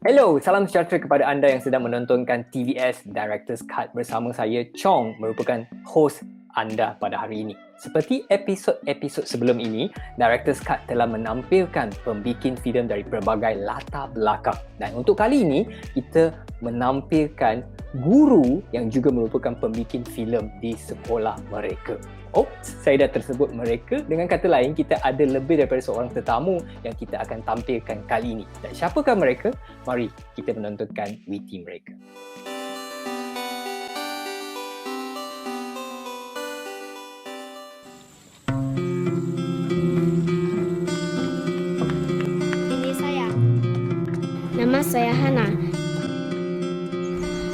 Hello, salam sejahtera kepada anda yang sedang menontonkan TVS Director's Cut bersama saya, Chong, merupakan host anda pada hari ini. Seperti episod-episod sebelum ini, Director's Cut telah menampilkan pembikin filem dari berbagai latar belakang. Dan untuk kali ini, kita menampilkan guru yang juga merupakan pembikin filem di sekolah mereka. Saya dah tersebut mereka. Dengan kata lain, kita ada lebih daripada seorang tetamu yang kita akan tampilkan kali ini. Dan siapakah mereka? Mari kita menontonkan witi mereka. Ini saya. Nama saya Hana.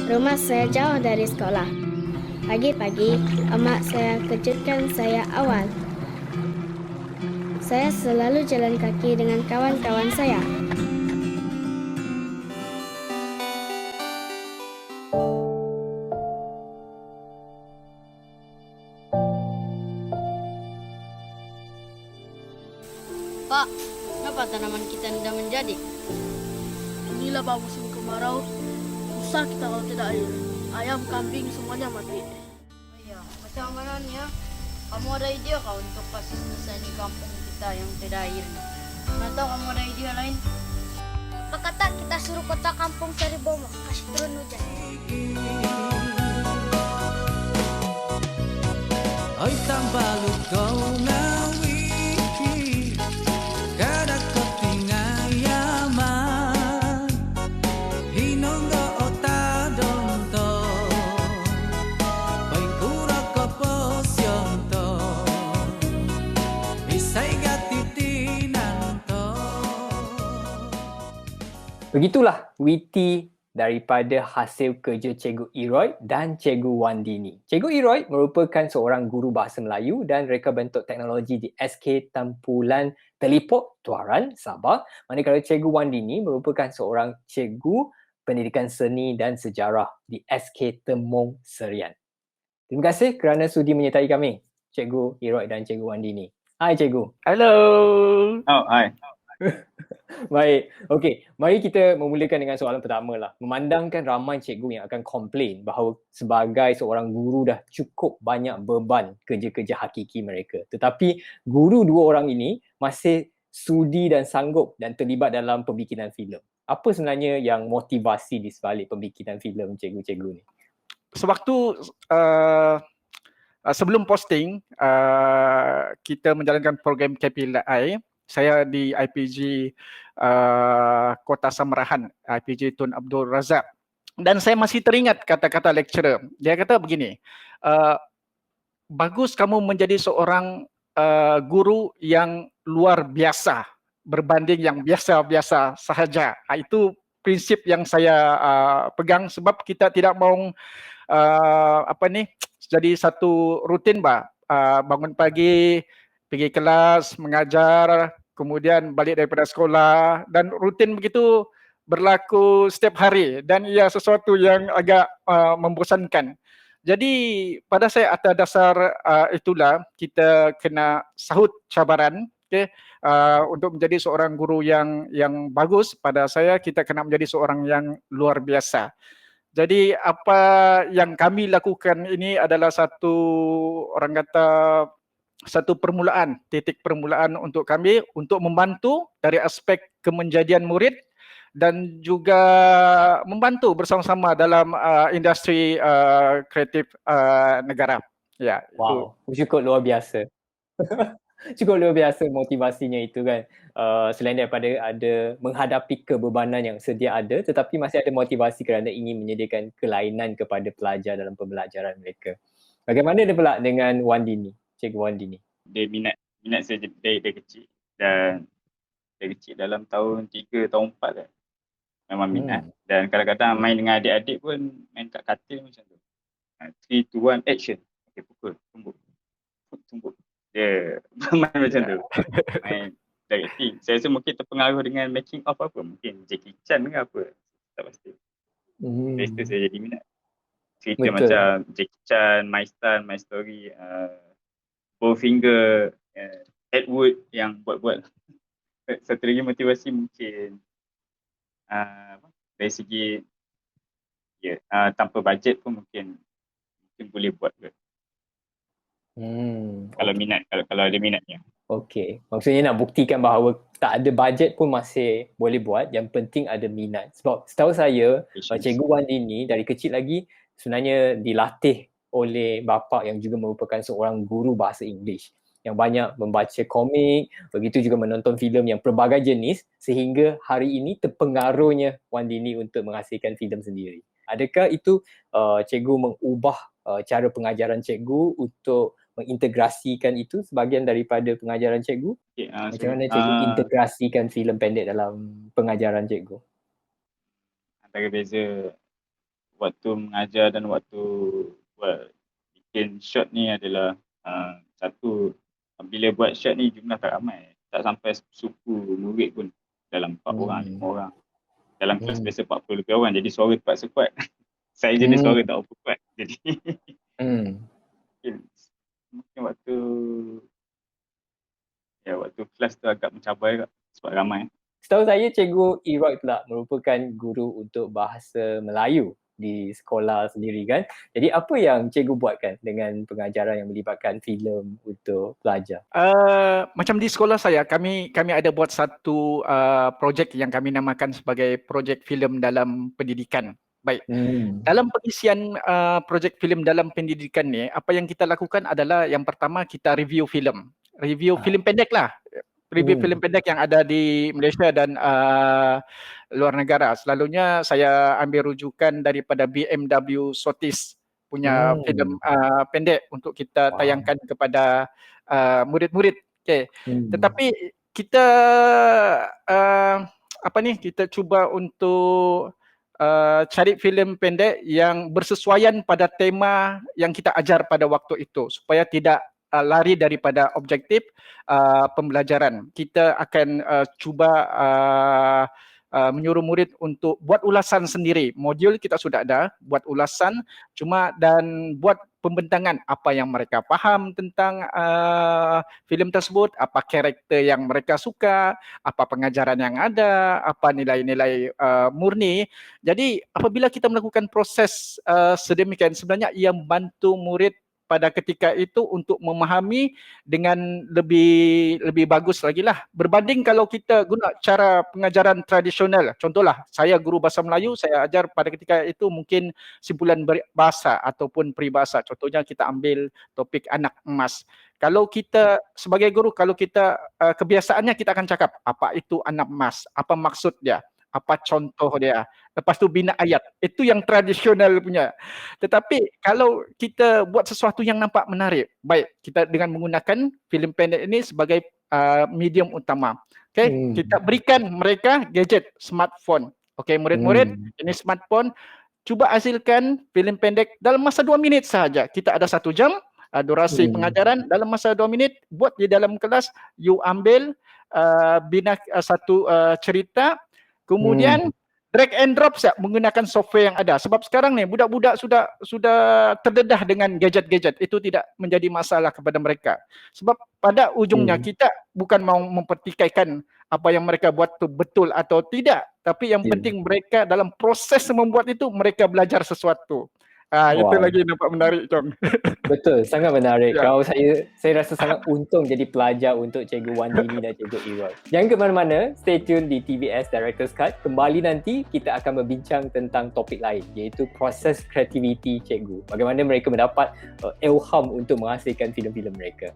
Rumah saya jauh dari sekolah. Pagi-pagi, emak saya kejutkan saya awal. Saya selalu jalan kaki dengan kawan-kawan saya. Pak, kenapa tanaman kita tidak menjadi? Inilah Pak musim kemarau. Susah kita kalau tidak air. Ayam, kambing semuanya mati. Iya, macam mana nih ya? Kamu ada ide kah untuk kasih selesai di kampung kita yang tidak air? Atau kamu ada ide lain? Apa kata kita suruh kota kampung cari bom, kasih turun hujan. Oi tambalu kau nawiki kada ketingayaman hinonggo otadonto baikura koposionto isai gatitinanto. Begitulah witi daripada hasil kerja Cikgu Iroy dan Cikgu Wandini. Cikgu Iroy merupakan seorang guru bahasa Melayu dan reka bentuk teknologi di SK Tempulan Telipok, Tuaran, Sabah. Manakala Cikgu Wandini merupakan seorang cikgu pendidikan seni dan sejarah di SK Temong Serian. Terima kasih kerana sudi menyertai kami, Cikgu Iroy dan Cikgu Wandini. Hai Cikgu. Hello. Oh, hai. Baik, okey. Mari kita memulakan dengan soalan pertama lah. Memandangkan ramai cikgu yang akan komplain bahawa sebagai seorang guru dah cukup banyak beban kerja-kerja hakiki mereka. Tetapi guru dua orang ini masih sudi dan sanggup dan terlibat dalam pembikinan filem. Apa sebenarnya yang motivasi di sebalik pembikinan filem cikgu-cikgu ni? Sewaktu sebelum posting, kita menjalankan program KPLI, saya di IPG Kota Samarahan, IPG Tun Abdul Razak. Dan saya masih teringat kata-kata lecturer. Dia kata begini, bagus kamu menjadi seorang guru yang luar biasa berbanding yang biasa-biasa sahaja. Itu prinsip yang saya pegang sebab kita tidak mahu jadi satu rutin bangun pagi, pergi kelas, mengajar, kemudian balik daripada sekolah dan rutin begitu berlaku setiap hari dan ia sesuatu yang agak membosankan. Jadi pada saya atas dasar itulah kita kena sahut cabaran, untuk menjadi seorang guru yang bagus. Pada saya kita kena menjadi seorang yang luar biasa. Jadi apa yang kami lakukan ini adalah satu permulaan, titik permulaan untuk kami untuk membantu dari aspek kemenjadian murid dan juga membantu bersama-sama dalam industri kreatif negara. Ya, wow, itu cukup luar biasa. Cukup luar biasa motivasinya itu kan. Selain daripada ada menghadapi kebebanan yang sedia ada, tetapi masih ada motivasi kerana ingin menyediakan kelainan kepada pelajar dalam pembelajaran mereka. Bagaimana dia pula dengan Wandini, Cikgu Wandini? Dia minat saya dari kecil dan dari kecil dalam tahun 3, tahun 4 kan. Memang minat. Dan kadang-kadang main dengan adik-adik pun main kat katil macam tu. 3, 2, 1, action. Okay, pukul, tumbuk. Dia main macam tu. Main dari kecil. Saya rasa mungkin terpengaruh dengan making of apa. Mungkin Jackie Chan ke apa. Tak pasti. Dari situ saya jadi minat. Cerita Betul. macam Jackie Chan, My Style, My Story, Bowfinger, Ed Wood yang buat-buat. Satu lagi motivasi mungkin dari segi tanpa bajet pun mungkin boleh buat ke. Kalau Okey. minat, kalau ada minatnya. Okey. Maksudnya nak buktikan bahawa tak ada bajet pun masih boleh buat, yang penting ada minat. Sebab setahu saya, Cikgu Wandi ni dari kecil lagi sebenarnya dilatih oleh bapa yang juga merupakan seorang guru bahasa Inggeris yang banyak membaca komik, begitu juga menonton filem yang pelbagai jenis sehingga hari ini terpengaruhnya Wandi ni untuk menghasilkan filem sendiri. Adakah itu cikgu mengubah cara pengajaran cikgu untuk mengintegrasikan itu sebahagian daripada pengajaran cikgu? Okay, Macam mana cikgu integrasikan filem pendek dalam pengajaran cikgu? antara beza waktu mengajar dan waktu buat bikin shot ni adalah satu, bila buat shot ni jumlah tak ramai, tak sampai suku murid pun, dalam 4 orang, 5 orang. Dalam kelas biasa 40 lebih orang, jadi suara terpaksa kuat. Saya jenis suara tak apa kuat, jadi mungkin waktu kelas tu agak mencabar juga sebab ramai. Setahu saya Cikgu Eroy pula merupakan guru untuk bahasa Melayu di sekolah sendiri kan. Jadi apa yang cikgu buatkan dengan pengajaran yang melibatkan filem untuk pelajar? Macam di sekolah saya, kami ada buat satu projek yang kami namakan sebagai projek filem dalam pendidikan. Baik. Dalam pengisian projek filem dalam pendidikan ni, apa yang kita lakukan adalah yang pertama kita review filem. Review filem pendek lah. Review filem pendek yang ada di Malaysia dan luar negara. Selalunya saya ambil rujukan daripada BMW Sotis punya filem pendek untuk kita tayangkan kepada murid-murid. Okay. Tetapi kita kita cuba untuk cari filem pendek yang bersesuaian pada tema yang kita ajar pada waktu itu supaya tidak lari daripada objektif pembelajaran. Kita akan cuba menyuruh murid untuk buat ulasan sendiri. Modul kita sudah ada, buat ulasan dan buat pembentangan apa yang mereka faham tentang filem tersebut, apa karakter yang mereka suka, apa pengajaran yang ada, apa nilai-nilai murni. Jadi apabila kita melakukan proses sedemikian, sebenarnya ia membantu murid pada ketika itu untuk memahami dengan lebih bagus lagi lah. Berbanding kalau kita guna cara pengajaran tradisional. Contohlah, saya guru bahasa Melayu, saya ajar pada ketika itu mungkin simpulan bahasa ataupun peribahasa. Contohnya kita ambil topik anak emas. Kalau kita sebagai guru, kalau kita kebiasaannya kita akan cakap apa itu anak emas, apa maksud dia, apa contoh dia. Lepas tu bina ayat. Itu yang tradisional punya. Tetapi kalau kita buat sesuatu yang nampak menarik, baik kita dengan menggunakan filem pendek ini sebagai medium utama. Okay? Kita berikan mereka gadget, smartphone. Okay, murid-murid, ini smartphone. Cuba hasilkan filem pendek dalam masa 2 minit sahaja. Kita ada 1 jam durasi pengajaran. Dalam masa 2 minit, buat di dalam kelas, you ambil bina satu cerita, kemudian drag and drop menggunakan software yang ada. Sebab sekarang ni budak-budak sudah terdedah dengan gadget-gadget. Itu tidak menjadi masalah kepada mereka. Sebab pada ujungnya kita bukan mau mempertikaikan apa yang mereka buat itu betul atau tidak. Tapi yang penting mereka dalam proses membuat itu mereka belajar sesuatu. Itu lagi nampak menarik, Chong. Betul, sangat menarik. Kalau saya rasa sangat untung jadi pelajar untuk Cikgu Wandini dan Cikgu Eroy. Jangan ke mana-mana, stay tune di TVS Director's Cut. Kembali nanti kita akan berbincang tentang topik lain, iaitu proses kreativiti cikgu. Bagaimana mereka mendapat ilham untuk menghasilkan filem-filem mereka.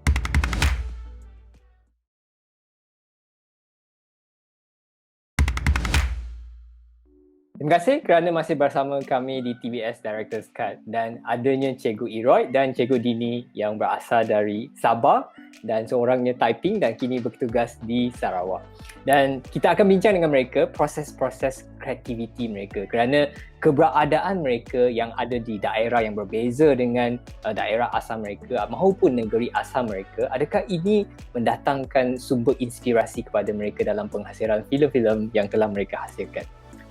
Terima kasih kerana masih bersama kami di TVS Director's Cut dan adanya Cikgu Eroy dan Cikgu Dini yang berasal dari Sabah dan seorangnya typing dan kini bertugas di Sarawak. Dan kita akan bincang dengan mereka proses-proses kreativiti mereka kerana keberadaan mereka yang ada di daerah yang berbeza dengan daerah asal mereka maupun negeri asal mereka, adakah ini mendatangkan sumber inspirasi kepada mereka dalam penghasilan filem-filem yang telah mereka hasilkan?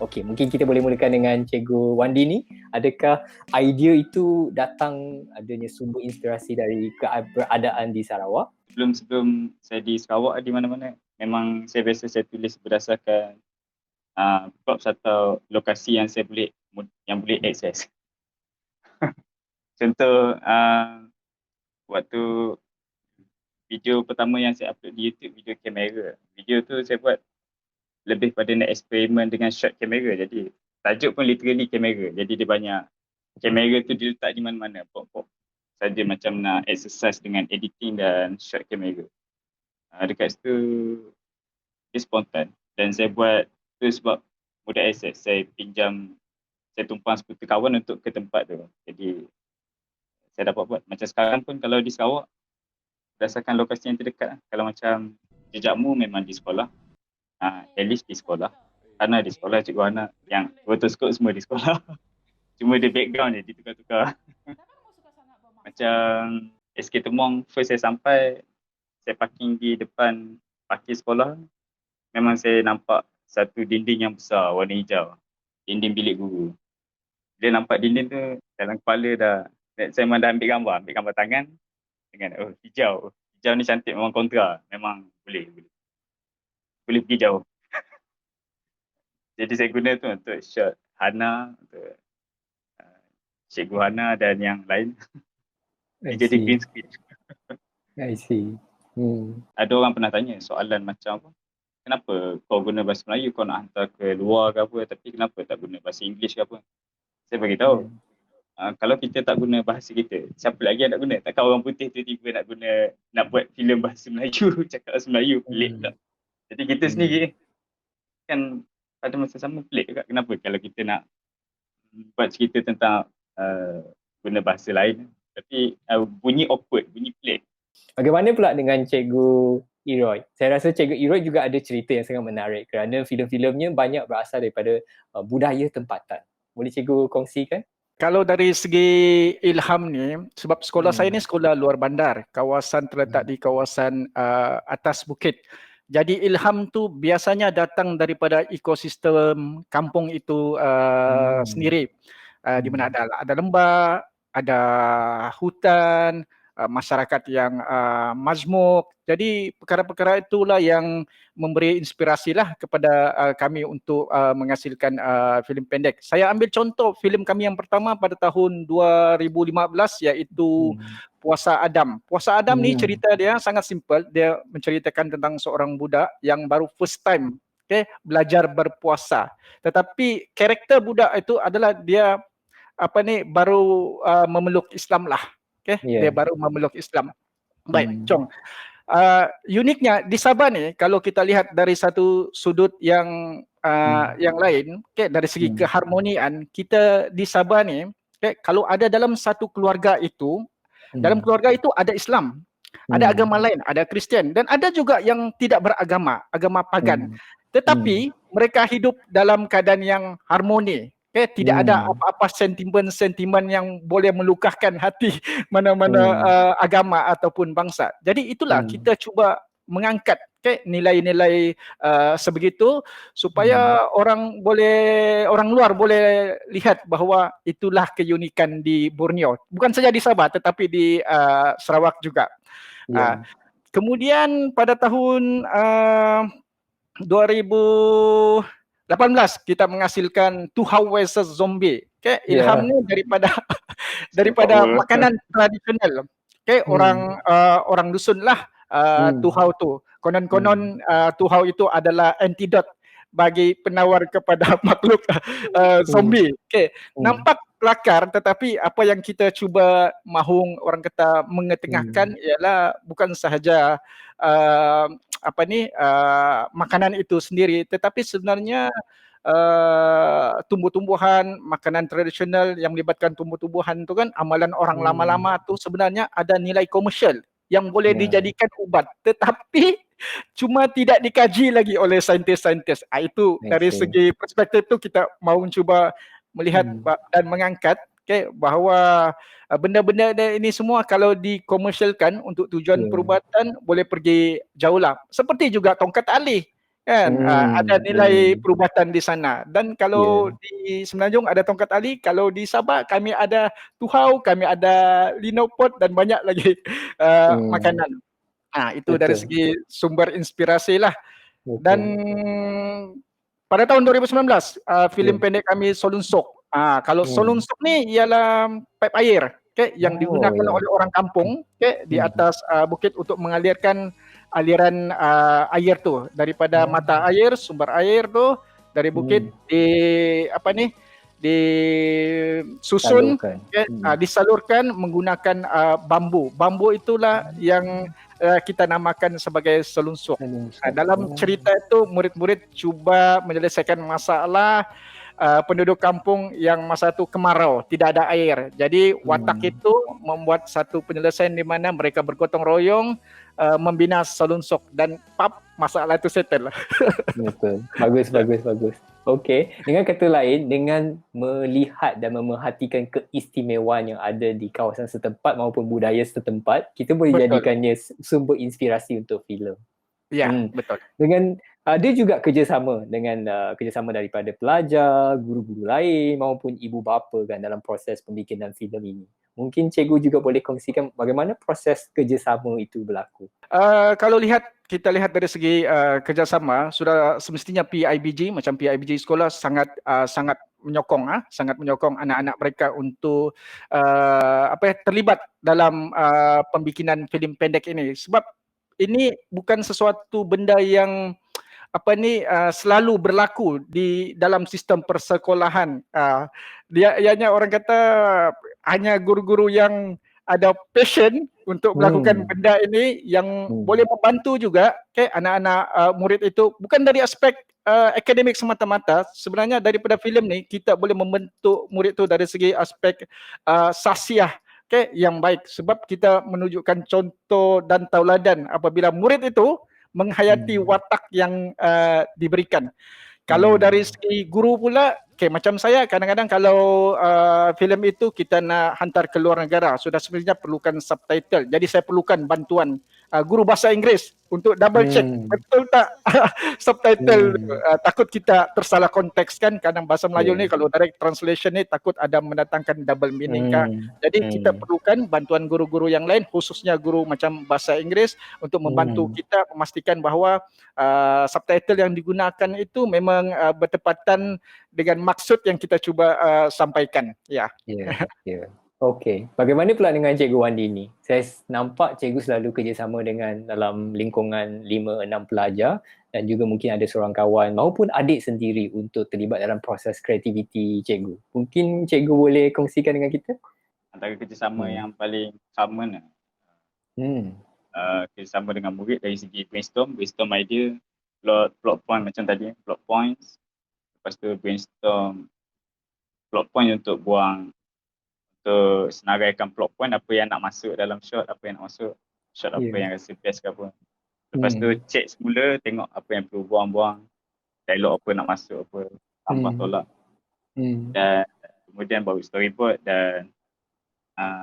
Okey, mungkin kita boleh mulakan dengan Cikgu Wandi ni. Adakah idea itu datang adanya sumber inspirasi dari keberadaan di Sarawak? Sebelum saya di Sarawak, di mana-mana memang saya biasa saya tulis berdasarkan props atau lokasi yang yang boleh akses. Contoh waktu video pertama yang saya upload di YouTube, video kamera. Video tu saya buat lebih pada nak eksperimen dengan shot kamera. Jadi tajuk pun literally kamera. Jadi dia banyak kamera tu diletak di mana-mana. Pop-pop saja macam nak exercise dengan editing dan shot kamera. Dekat situ dia spontan. Dan saya buat tu sebab mudah akses. Saya tumpang skuter kawan untuk ke tempat tu. Jadi saya dapat buat. Macam sekarang pun kalau di Sarawak, berdasarkan lokasi yang terdekat. Kalau macam jejakmu memang di sekolah. At least di sekolah. Hana di sekolah, Cikgu Hana yang rotoskop semua di sekolah. Cuma dia background je, ditukar-tukar. Macam SK Temong, first saya sampai, saya parking di depan parkir sekolah. Memang saya nampak satu dinding yang besar warna hijau. Dinding bilik guru. Dia nampak dinding tu dalam kepala dah. Saya memang dah ambil gambar tangan. Dengan hijau. Hijau ni cantik, memang kontra. Memang boleh pergi jauh. Jadi saya guna tu untuk shot Hana, untuk Cikgu Hana dan yang lain. Dia jadi green screen. I see. Ada orang pernah tanya soalan macam apa? Kenapa kau guna bahasa Melayu, kau nak hantar ke luar ke apa, tapi kenapa tak guna bahasa Inggeris ke apa? Saya bagi tahu. Kalau kita tak guna bahasa kita, siapa lagi yang nak guna? Takkan orang putih tiba-tiba nak buat filem bahasa Melayu, cakap bahasa Melayu, pelik tak? Jadi kita sendiri kan pada masa sama pelik juga. Kenapa kalau kita nak buat cerita tentang guna bahasa lain, tapi bunyi awkward, bunyi pelik. Bagaimana pula dengan Cikgu Eroy? Saya rasa Cikgu Eroy juga ada cerita yang sangat menarik kerana filem-filemnya banyak berasal daripada budaya tempatan. Boleh Cikgu kongsikan? Kalau dari segi ilham ni, sebab sekolah saya ni sekolah luar bandar, kawasan terletak di kawasan atas bukit. Jadi ilham tu biasanya datang daripada ekosistem kampung itu sendiri. Di mana ada lembah, ada hutan, masyarakat yang majmuk. Jadi perkara-perkara itulah yang memberi inspirasi lah kepada kami untuk menghasilkan filem pendek. Saya ambil contoh filem kami yang pertama pada tahun 2015 iaitu Puasa Adam. Puasa Adam ni cerita dia sangat simple. Dia menceritakan tentang seorang budak yang baru first time belajar berpuasa. Tetapi karakter budak itu adalah dia baru memeluk Islam lah. Dia baru memeluk Islam. Baik, Chong. Uniknya di Sabah ni, kalau kita lihat dari satu sudut yang lain, dari segi keharmonian, kita di Sabah ni, kalau ada dalam satu keluarga itu, dalam keluarga itu ada Islam, ada agama lain, ada Kristian, dan ada juga yang tidak beragama, agama pagan. Tetapi mereka hidup dalam keadaan yang harmoni. Tidak ada apa-apa sentimen-sentimen yang boleh melukakan hati mana-mana agama ataupun bangsa. Jadi itulah kita cuba mengangkat nilai-nilai sebegitu supaya orang luar boleh lihat bahawa itulah keunikan di Borneo. Bukan saja di Sabah tetapi di Sarawak juga. Kemudian pada tahun 2018 kita menghasilkan Tuhau vs Zombie. Ilhamnya daripada makanan tradisional. Orang dusun lah Tuhau tu. Konon-konon Tuhau itu adalah antidot bagi penawar kepada makhluk zombie. Nampak kelakar, tetapi apa yang kita cuba orang kata mengetengahkan ialah bukan sahaja makanan itu sendiri, tetapi sebenarnya tumbuh-tumbuhan, makanan tradisional yang melibatkan tumbuh-tumbuhan itu kan, amalan orang lama-lama tu sebenarnya ada nilai komersial yang boleh dijadikan ubat, tetapi cuma tidak dikaji lagi oleh saintis-saintis. Itu dari segi perspektif tu kita mahu cuba melihat dan mengangkat bahawa benda-benda ini semua kalau dikomersialkan untuk tujuan perubatan boleh pergi jauh lah. Seperti juga tongkat alih kan, ada nilai perubatan di sana. Dan kalau di Semenanjung ada tongkat alih, kalau di Sabah kami ada Tuhau, kami ada linopot dan banyak lagi makanan. Itu dari segi sumber inspirasi lah. Dan Pada tahun 2019, filem Ya. pendek kami Solunsok. Kalau Hmm. Solunsok ni ialah paip air, yang Oh, digunakan ya. oleh orang kampung, di Hmm. atas bukit untuk mengalirkan aliran air tu daripada Oh. mata air, sumber air tu dari bukit disusun, Salurkan. disalurkan menggunakan bambu. Bambu itulah yang kita namakan sebagai Solunsok. Dalam cerita itu murid-murid cuba menyelesaikan masalah penduduk kampung yang masa itu kemarau, tidak ada air. Jadi watak itu membuat satu penyelesaian di mana mereka bergotong royong membina Solunsok dan masalah itu settle. Betul. Bagus, bagus, bagus. Okey, dengan kata lain, dengan melihat dan memerhatikan keistimewaan yang ada di kawasan setempat maupun budaya setempat, kita boleh Betul. jadikannya sumber inspirasi untuk filem. Ya, betul. Dengan ada juga kerjasama dengan kerjasama daripada pelajar, guru-guru lain maupun ibu bapa kan dalam proses pembikinan filem ini. Mungkin cikgu juga boleh kongsikan bagaimana proses kerjasama itu berlaku. Kalau kita lihat dari segi kerjasama, sudah semestinya PIBG macam PIBG sekolah sangat menyokong anak-anak mereka untuk terlibat dalam pembikinan filem pendek ini, sebab ini bukan sesuatu benda yang selalu berlaku di dalam sistem persekolahan. Ianya orang kata hanya guru-guru yang ada passion untuk melakukan benda ini yang boleh membantu juga anak-anak murid itu, bukan dari aspek akademik semata-mata. Sebenarnya daripada filem ni kita boleh membentuk murid tu dari segi aspek sasiah yang baik, sebab kita menunjukkan contoh dan tauladan apabila murid itu menghayati watak yang diberikan. Kalau dari segi guru pula, macam saya kadang-kadang kalau filem itu kita nak hantar ke luar negara, sudah sebenarnya perlukan subtitle. Jadi saya perlukan bantuan guru bahasa Inggeris untuk double check betul tak subtitle. Takut kita tersalah konteks kan, kadang bahasa Melayu ni kalau direct translation ni takut ada mendatangkan double meaning kah. Jadi kita perlukan bantuan guru-guru yang lain, khususnya guru macam bahasa Inggeris untuk membantu kita memastikan bahawa subtitle yang digunakan itu memang bertepatan dengan maksud yang kita cuba sampaikan. Ya. Okey. Bagaimana pula dengan Cikgu Wandi ni? Saya nampak cikgu selalu kerjasama dengan dalam lingkungan 5-6 pelajar dan juga mungkin ada seorang kawan maupun adik sendiri untuk terlibat dalam proses kreativiti cikgu. Mungkin cikgu boleh kongsikan dengan kita? Antara kerjasama yang paling common kerjasama dengan murid dari segi brainstorm idea, plot point macam tadi, plot points. Lepas tu brainstorm plot point untuk senaraikan plot point, apa yang nak masuk dalam shot, apa yang nak masuk, shot apa yang rasa best ke apa. Lepas tu check semula, tengok apa yang perlu buang-buang, dialog apa nak masuk, apa tambah tolak. Dan kemudian baru storyboard dan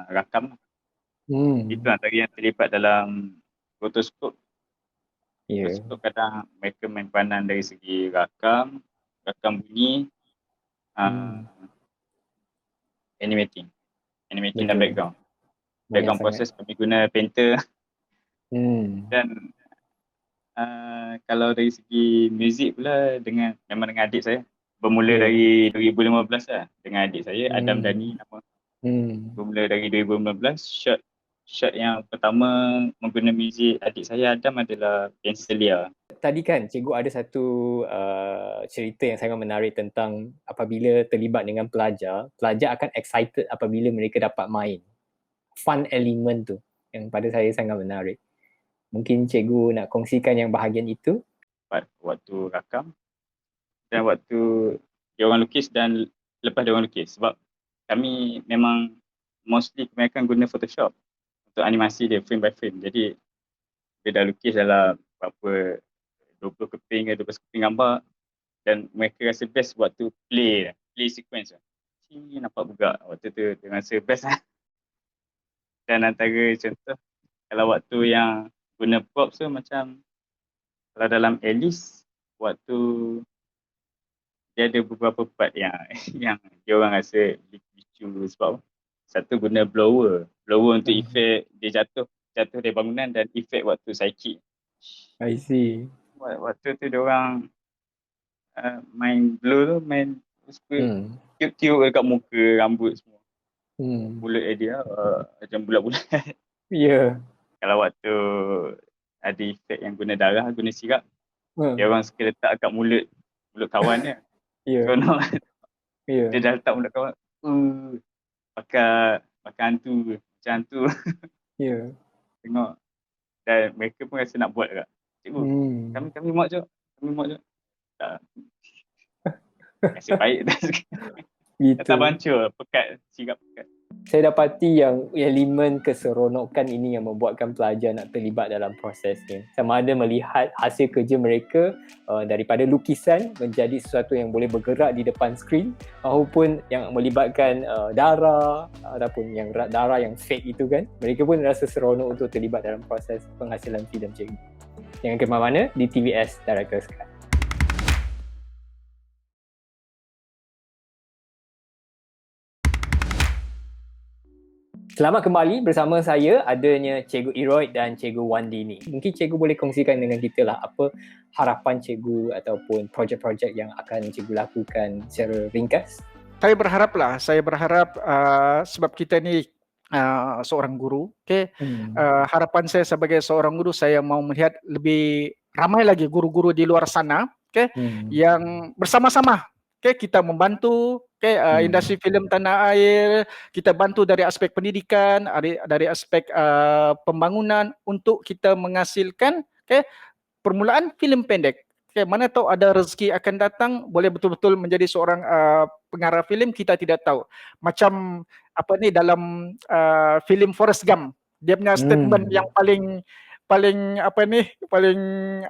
rakam. Itu antara yang terlibat dalam rotoskop. Rotoskop kadang mereka main peranan dari segi rakam bunyi, animating dan background proses kami guna painter. Dan kalau dari segi muzik pula memang dengan adik saya, bermula dari 2015 lah dengan adik saya, Adam Dani nama. Bermula dari 2015, shot yang pertama menggunakan muzik adik saya Adam adalah Penselia. Tadi kan cikgu ada satu cerita yang sangat menarik tentang apabila terlibat dengan pelajar akan excited apabila mereka dapat main. Fun element tu yang pada saya sangat menarik. Mungkin cikgu nak kongsikan yang bahagian itu? Waktu rakam dan waktu diorang lukis dan lepas diorang lukis, sebab kami memang mostly kebanyakan guna Photoshop untuk animasi dia frame by frame. Jadi dia dah lukis dalam berapa 20 keping ke 12 keping gambar dan mereka rasa best waktu play sequence. Nampak buka waktu tu dia rasa best lah. Dan antara contoh kalau waktu yang guna props tu macam kalau dalam Alice waktu dia ada beberapa part yang dia orang rasa lucu sebab satu guna blower untuk efek dia jatuh dari bangunan dan efek waktu psychic. I see. Waktu tu dia orang main blur tu, main suka Hmm. tiup-tiup dekat muka, rambut semua. Hmm. Bulat dia macam bulat-bulat. Ya. Kalau waktu ada efek yang guna darah, guna sirap, Hmm. dia orang suka letak kat mulut kawan dia. Ya. Seronok. Ya. Dia dah letak mulut kawan. Pakai hantu, macam hantu. Ya. Tengok. Dan mereka pun rasa nak buat juga. Cikgu, kami muat je. Tak. Nasib baik. Gitu. Tak bancur, pekat, sirap pekat. Saya dapati yang elemen keseronokan ini yang membuatkan pelajar nak terlibat dalam prosesnya. Sama ada melihat hasil kerja mereka daripada lukisan menjadi sesuatu yang boleh bergerak di depan skrin, maupun yang melibatkan darah ataupun yang darah yang fake itu kan. Mereka pun rasa seronok untuk terlibat dalam proses penghasilan filem cikgu. Jangan ke mana-mana di TVS Director's Cut. Selamat kembali bersama saya, adanya Cikgu Iroid dan Cikgu Wandi ni. Mungkin Cikgu boleh kongsikan dengan kita lah apa harapan Cikgu ataupun projek-projek yang akan Cikgu lakukan secara ringkas. Saya berharap sebab kita ni seorang guru, harapan saya sebagai seorang guru, saya mau melihat lebih ramai lagi guru-guru di luar sana, yang bersama-sama kita membantu industri filem tanah air, kita bantu dari aspek pendidikan, dari aspek pembangunan untuk kita menghasilkan permulaan filem pendek. Mana tahu ada rezeki akan datang, boleh betul-betul menjadi seorang pengarah filem, kita tidak tahu. Macam dalam filem Forrest Gump, dia punya statement yang paling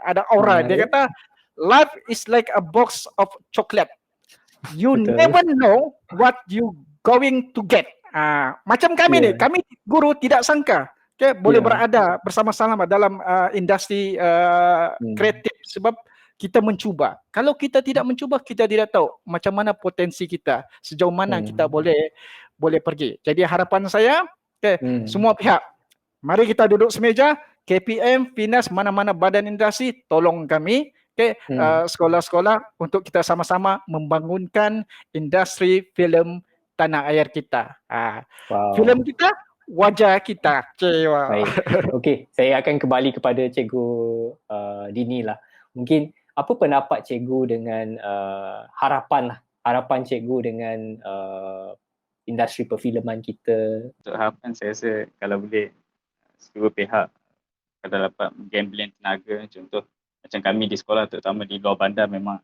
ada aura. Dia kata, life is like a box of chocolate. You Betul. never know what you going to get. Macam kami ni, kami guru tidak sangka boleh berada bersama-sama dalam industri kreatif sebab kita mencuba. Kalau kita tidak mencuba, kita tidak tahu macam mana potensi kita, sejauh mana kita boleh pergi. Jadi harapan saya semua pihak, mari kita duduk semeja, KPM, Finas, mana-mana badan industri, tolong kami sekolah-sekolah untuk kita sama-sama membangunkan industri filem tanah air kita. Filem kita, wajah kita. Baik. Okey, saya akan kembali kepada Cikgu Dini lah. Mungkin apa pendapat Cikgu dengan harapan Cikgu dengan industri perfilman kita? Untuk harapan saya rasa kalau boleh seluruh pihak kalau dapat gambling tenaga, contoh macam kami di sekolah, terutama di luar bandar, memang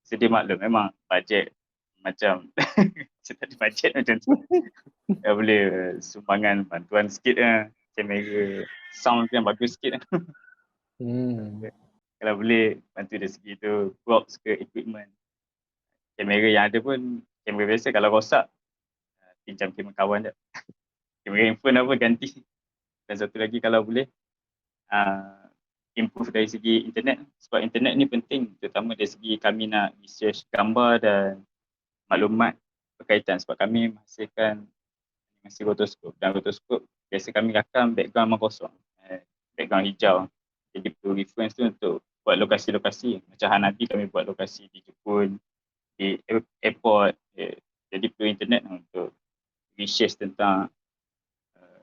sedia maklum, memang bajet macam saya tak ada bajet macam tu. Ya, boleh sumbangan bantuan sikit kamera sound yang bagus sikit. Kalau boleh bantu dari segi tu, props ke equipment. Kamera yang ada pun kamera biasa, kalau rosak pinjam kamera kawan je. Kamera handphone apa ganti. Dan satu lagi kalau boleh improve dari segi internet, sebab internet ni penting, terutama dari segi kami nak research gambar dan maklumat berkaitan, sebab kami menghasilkan animasi rotoskop, dan rotoskop biasa kami rakam background memang kosong, background hijau, jadi perlu reference tu untuk buat lokasi-lokasi. Macam Hanabi kami buat lokasi di Jepun, di airport, jadi perlu internet untuk research tentang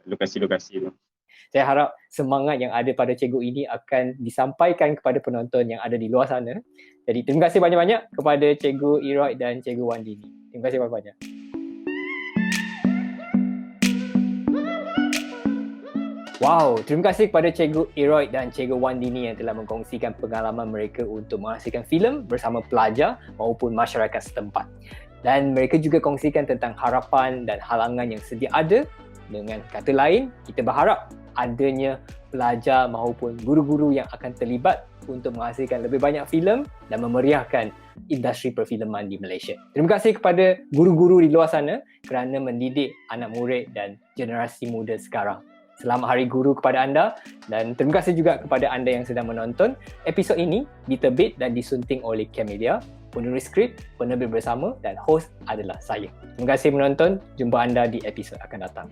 lokasi-lokasi tu. Saya harap semangat yang ada pada Cikgu ini akan disampaikan kepada penonton yang ada di luar sana. Jadi terima kasih banyak-banyak kepada Cikgu Iroid dan Cikgu Wandi. Terima kasih banyak-banyak. Wow, terima kasih kepada Cikgu Iroid dan Cikgu Wandini yang telah mengkongsikan pengalaman mereka untuk menghasilkan filem bersama pelajar maupun masyarakat setempat. Dan mereka juga kongsikan tentang harapan dan halangan yang sedia ada. Dengan kata lain, kita berharap adanya pelajar maupun guru-guru yang akan terlibat untuk menghasilkan lebih banyak filem dan memeriahkan industri perfilman di Malaysia. Terima kasih kepada guru-guru di luar sana kerana mendidik anak murid dan generasi muda sekarang. Selamat Hari Guru kepada anda dan terima kasih juga kepada anda yang sedang menonton. Episod ini diterbit dan disunting oleh Camelia, penulis skrip, penerbit bersama dan host adalah saya. Terima kasih menonton. Jumpa anda di episod akan datang.